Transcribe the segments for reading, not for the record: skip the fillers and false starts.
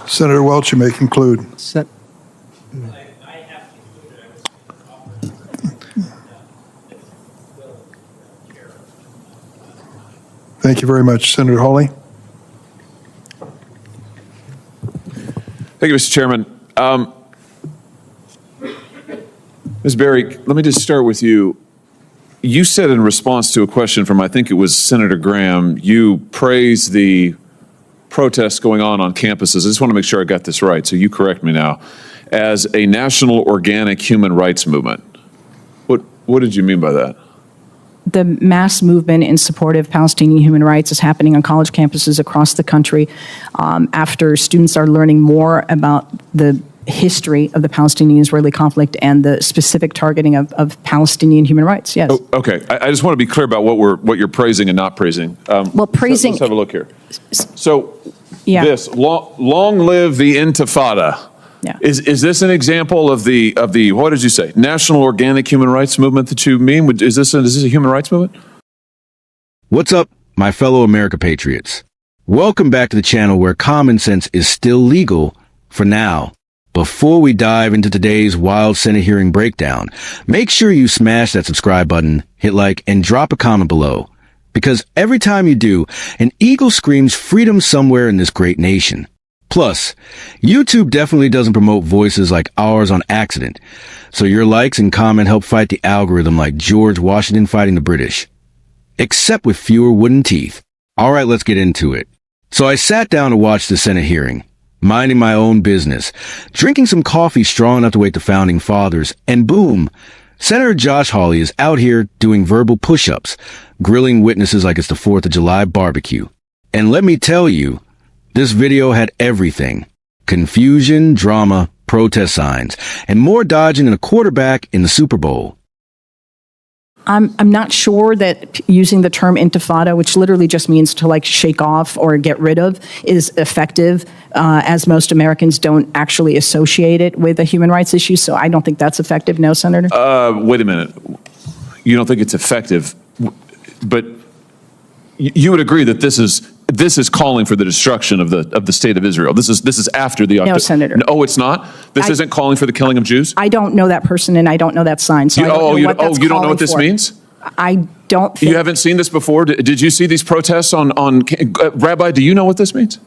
Senator Welch, you may conclude. Thank you very much. Senator Hawley. Thank you, Mr. Chairman. Ms. Berry, let me just start with you. You said in response to a question from, I think it was Senator Graham, you praised the protests going on campuses. I just want to make sure I got this right, so you correct me now, as a national organic human rights movement. What did you mean by that? The mass movement in support of Palestinian human rights is happening on college campuses across the country after students are learning more about the history of the Palestinian-Israeli conflict and the specific targeting of Palestinian human rights. Yes. Oh, okay. I just want to be clear about what you're praising and not praising. Well, praising. Let's have a look here. So, yeah. This long live the Intifada. Yeah. Is this an example of the what did you say, national organic human rights movement that you mean? Is this a human rights movement? What's up, my fellow America Patriots? Welcome back to the channel where common sense is still legal for now. Before we dive into today's wild Senate hearing breakdown, make sure you smash that subscribe button, hit like, and drop a comment below. Because every time you do, an eagle screams freedom somewhere in this great nation. Plus, YouTube definitely doesn't promote voices like ours on accident, so your likes and comment help fight the algorithm like George Washington fighting the British. Except with fewer wooden teeth. Alright, let's get into it. So I sat down to watch the Senate hearing, minding my own business, drinking some coffee strong enough to wake the Founding Fathers, and boom, Senator Josh Hawley is out here doing verbal push-ups, grilling witnesses like it's the 4th of July barbecue. And let me tell you, this video had everything. Confusion, drama, protest signs, and more dodging than a quarterback in the Super Bowl. I'm not sure that using the term intifada, which literally just means to like shake off or get rid of, is effective, as most Americans don't actually associate it with a human rights issue. So I don't think that's effective. No, Senator? Wait a minute. You don't think it's effective, but you would agree that this is calling for the destruction of the state of Israel. This is after the No, Senator. No, it's not. This isn't calling for the killing of Jews. I don't know that person, and I don't know that sign. So you don't know what this means? I don't think. You haven't seen this before? Did you see these protests on Rabbi, do you know what this means?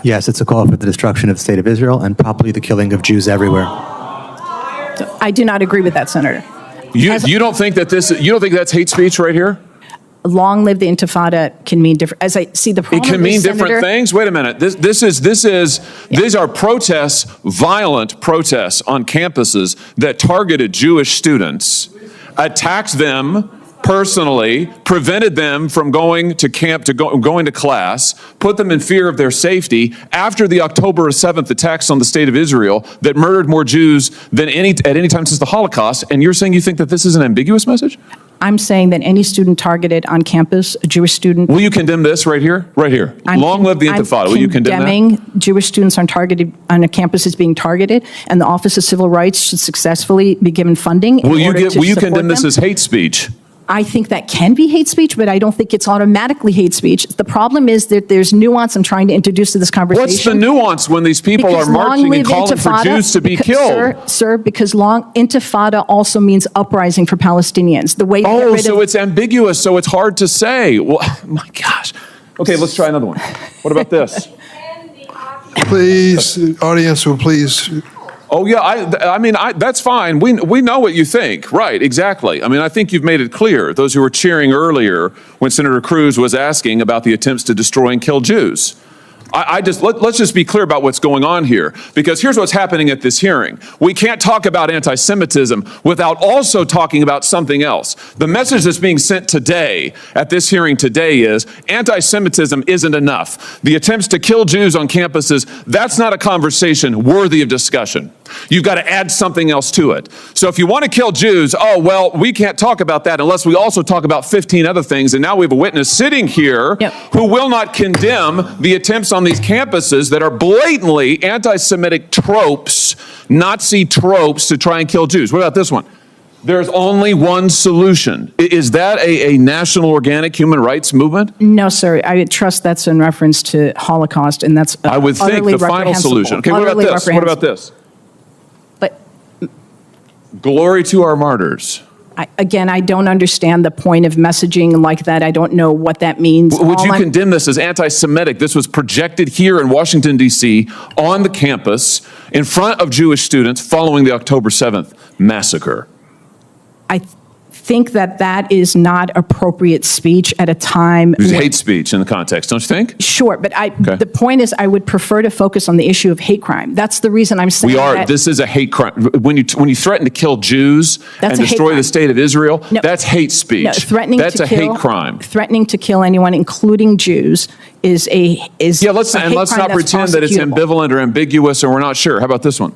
Yes, it's a call for the destruction of the state of Israel and probably the killing of Jews everywhere. I do not agree with that, Senator. You don't think that's hate speech right here? Long live the Intifada can mean different. As I see the problem, it can mean different Senator, things. Wait a minute. These are protests, violent protests on campuses that targeted Jewish students, attacked them personally, prevented them from going to camp, going to class, put them in fear of their safety after the October 7th attacks on the state of Israel that murdered more Jews than at any time since the Holocaust. And you're saying you think that this is an ambiguous message? I'm saying that any student targeted on campus, a Jewish student. Will you condemn this right here? Right here. Long live the Intifada. Will you condemn that? I'm condemning Jewish students on a campus is being targeted, and the Office of Civil Rights should successfully be given funding. Will you condemn this as hate speech? I think that can be hate speech, but I don't think it's automatically hate speech. The problem is that there's nuance I'm trying to introduce to this conversation. What's the nuance when these people are marching and calling for Jews to be killed? Sir, because intifada also means uprising for Palestinians. The way it's ambiguous, so it's hard to say. Well, my gosh. Okay, let's try another one. What about this? Please, audience will please. Oh yeah, I mean that's fine. We know what you think, right? Exactly. I mean, I think you've made it clear. Those who were cheering earlier when Senator Cruz was asking about the attempts to destroy and kill Jews. Let's just be clear about what's going on here, because here's what's happening at this hearing. We can't talk about anti-Semitism without also talking about something else. The message that's being sent today at this hearing today is anti-Semitism isn't enough. The attempts to kill Jews on campuses, that's not a conversation worthy of discussion. You've got to add something else to it. So if you want to kill Jews, we can't talk about that unless we also talk about 15 other things. And now we have a witness sitting here who will not condemn the attempts on these campuses that are blatantly anti-Semitic tropes, Nazi tropes to try and kill Jews. What about this one? There's only one solution. Is that a national organic human rights movement? No, sir. I trust that's in reference to Holocaust, and that's I would think utterly the final reprehensible. solution. Okay, what about Utterly this? What about this? But Glory to our martyrs. again, I don't understand the point of messaging like that. I don't know what that means. Would All you I'm- condemn this as anti-Semitic? This was projected here in Washington, D.C., on the campus, in front of Jewish students following the October 7th massacre. I think that that is not appropriate speech at a time. It was hate speech in the context, don't you think? Sure, but Okay. the point is I would prefer to focus on the issue of hate crime. That's the reason I'm saying We are. that. This is a hate crime. When you threaten to kill Jews That's and a hate destroy crime. the state of Israel, No. that's hate speech. No, threatening that's to a kill, hate crime. Threatening to kill anyone, including Jews, is Yeah, let's a hate not crime that's pretend that it's prosecutable. ambivalent or ambiguous or we're not sure. How about this one?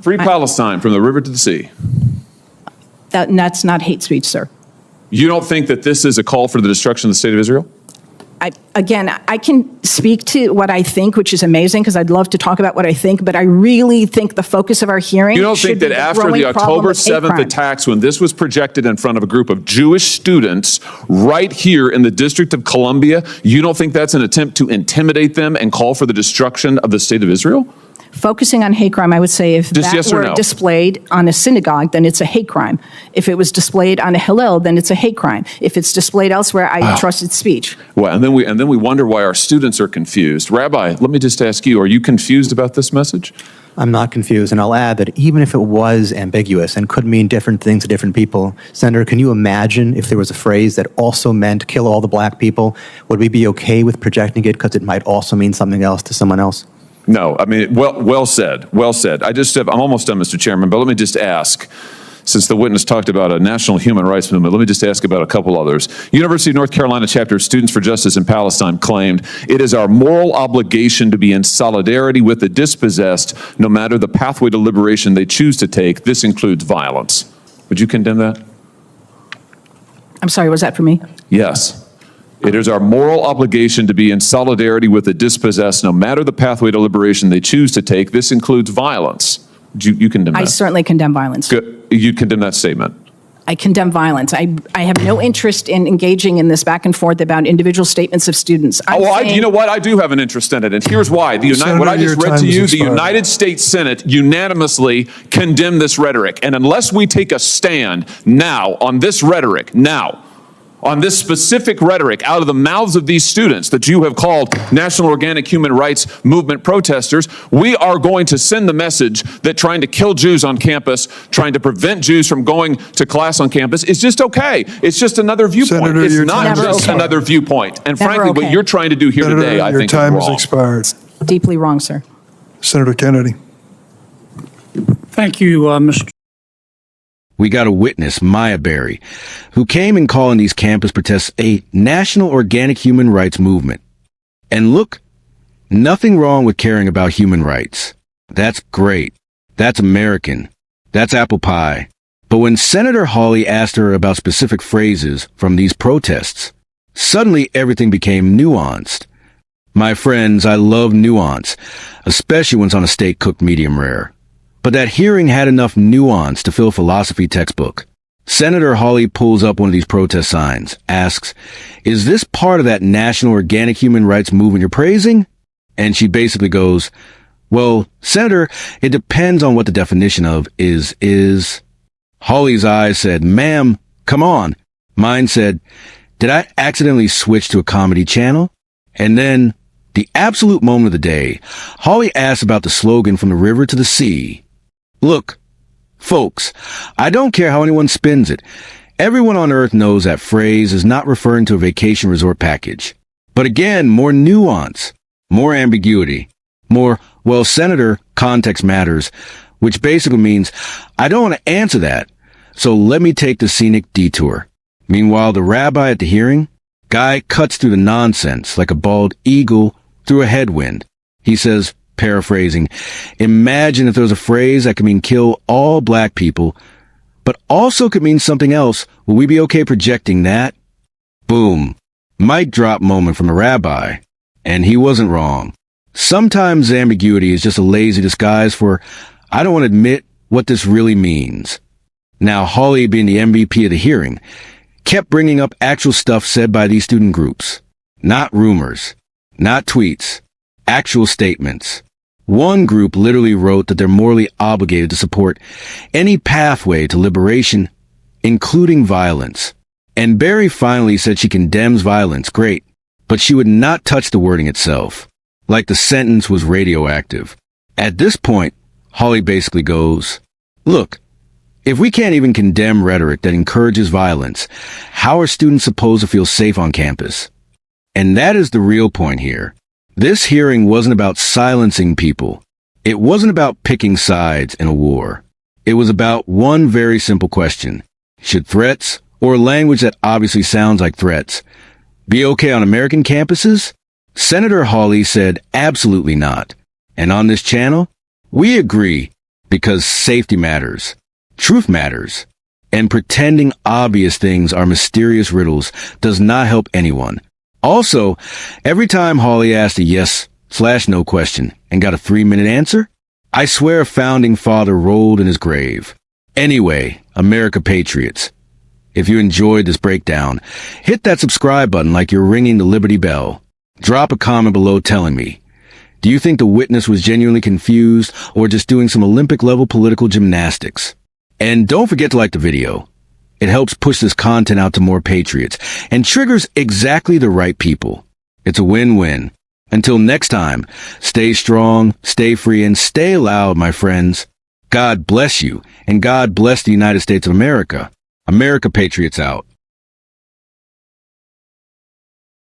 Free Palestine from the river to the sea. That's not hate speech, sir. You don't think that this is a call for the destruction of the state of Israel? Again, I can speak to what I think, which is amazing because I'd love to talk about what I think, but I really think the focus of our hearing You don't should think be that the after growing the problem October of hate 7th crime. attacks, when this was projected in front of a group of Jewish students right here in the District of Columbia, you don't think that's an attempt to intimidate them and call for the destruction of the state of Israel? Focusing on hate crime, I would say if Just that yes or were no? displayed on a synagogue, then it's a hate crime. If it was displayed on a Hillel, then it's a hate crime. If it's displayed elsewhere, I trust its speech. Well, and then we wonder why our students are confused. Rabbi, let me just ask you, are you confused about this message? I'm not confused, and I'll add that even if it was ambiguous and could mean different things to different people, Senator, can you imagine if there was a phrase that also meant kill all the black people? Would we be okay with projecting it because it might also mean something else to someone else? No, I mean, well said, well said. I'm almost done, Mr. Chairman, but let me just ask, since the witness talked about a national human rights movement, let me just ask about a couple others. University of North Carolina chapter of Students for Justice in Palestine claimed, "It is our moral obligation to be in solidarity with the dispossessed, no matter the pathway to liberation they choose to take. This includes violence." Would you condemn that? I'm sorry, was that for me? Yes. It is our moral obligation to be in solidarity with the dispossessed, no matter the pathway to liberation they choose to take. This includes violence. You condemn that? I certainly condemn violence. Good. You condemn that statement? I condemn violence. I have no interest in engaging in this back and forth about individual statements of students. You know what? I do have an interest in it, and here's why. Senator, what I just your read to time has you, the expired. United States Senate unanimously condemned this rhetoric. And unless we take a stand now on this rhetoric, on this specific rhetoric out of the mouths of these students that you have called National Organic Human Rights Movement protesters, we are going to send the message that trying to kill Jews on campus, trying to prevent Jews from going to class on campus is just okay. It's just another viewpoint. Senator, It's your not time is just expired. another viewpoint. And Never frankly, what okay. you're trying to do here Senator, today, I your think time is has wrong. expired. Deeply wrong, sir. Senator Kennedy. Thank you, Mr. We got a witness, Maya Berry, who came in calling these campus protests a national organic human rights movement. And look, nothing wrong with caring about human rights. That's great. That's American. That's apple pie. But when Senator Hawley asked her about specific phrases from these protests, suddenly everything became nuanced. My friends, I love nuance, especially when it's on a steak cooked medium rare. But that hearing had enough nuance to fill a philosophy textbook. Senator Hawley pulls up one of these protest signs, asks, "Is this part of that national organic human rights movement you're praising?" And she basically goes, "Well, Senator, it depends on what the definition of is." Hawley's eyes said, "Ma'am, come on." Mine said, "Did I accidentally switch to a comedy channel?" And then, the absolute moment of the day, Hawley asked about the slogan from the river to the sea. Look, folks, I don't care how anyone spins it. Everyone on earth knows that phrase is not referring to a vacation resort package. But again, more nuance, more ambiguity, more, well, Senator, context matters, which basically means I don't want to answer that, so let me take the scenic detour. Meanwhile, the rabbi at the hearing, guy cuts through the nonsense like a bald eagle through a headwind. He says, paraphrasing, "Imagine if there was a phrase that could mean kill all black people, but also could mean something else. Will we be okay projecting that?" Boom. Mic drop moment from the rabbi. And he wasn't wrong. Sometimes ambiguity is just a lazy disguise for, I don't want to admit what this really means. Now, Hawley, being the MVP of the hearing, kept bringing up actual stuff said by these student groups. Not rumors, not tweets, actual statements. One group literally wrote that they're morally obligated to support any pathway to liberation, including violence. And Barry finally said she condemns violence, great, but she would not touch the wording itself, like the sentence was radioactive. At this point, Hawley basically goes, look, if we can't even condemn rhetoric that encourages violence, how are students supposed to feel safe on campus? And that is the real point here. This hearing wasn't about silencing people. It wasn't about picking sides in a war. It was about one very simple question. Should threats, or language that obviously sounds like threats, be okay on American campuses? Senator Hawley said absolutely not. And on this channel, we agree, because safety matters. Truth matters. And pretending obvious things are mysterious riddles does not help anyone. Also, every time Hawley asked a yes/no question and got a 3-minute answer, I swear a founding father rolled in his grave. Anyway, America Patriots, if you enjoyed this breakdown, hit that subscribe button like you're ringing the Liberty Bell. Drop a comment below telling me, do you think the witness was genuinely confused or just doing some Olympic-level political gymnastics? And don't forget to like the video. It helps push this content out to more patriots and triggers exactly the right people. It's a win-win. Until next time, stay strong, stay free, and stay loud, my friends. God bless you, and God bless the United States of America. America Patriots out.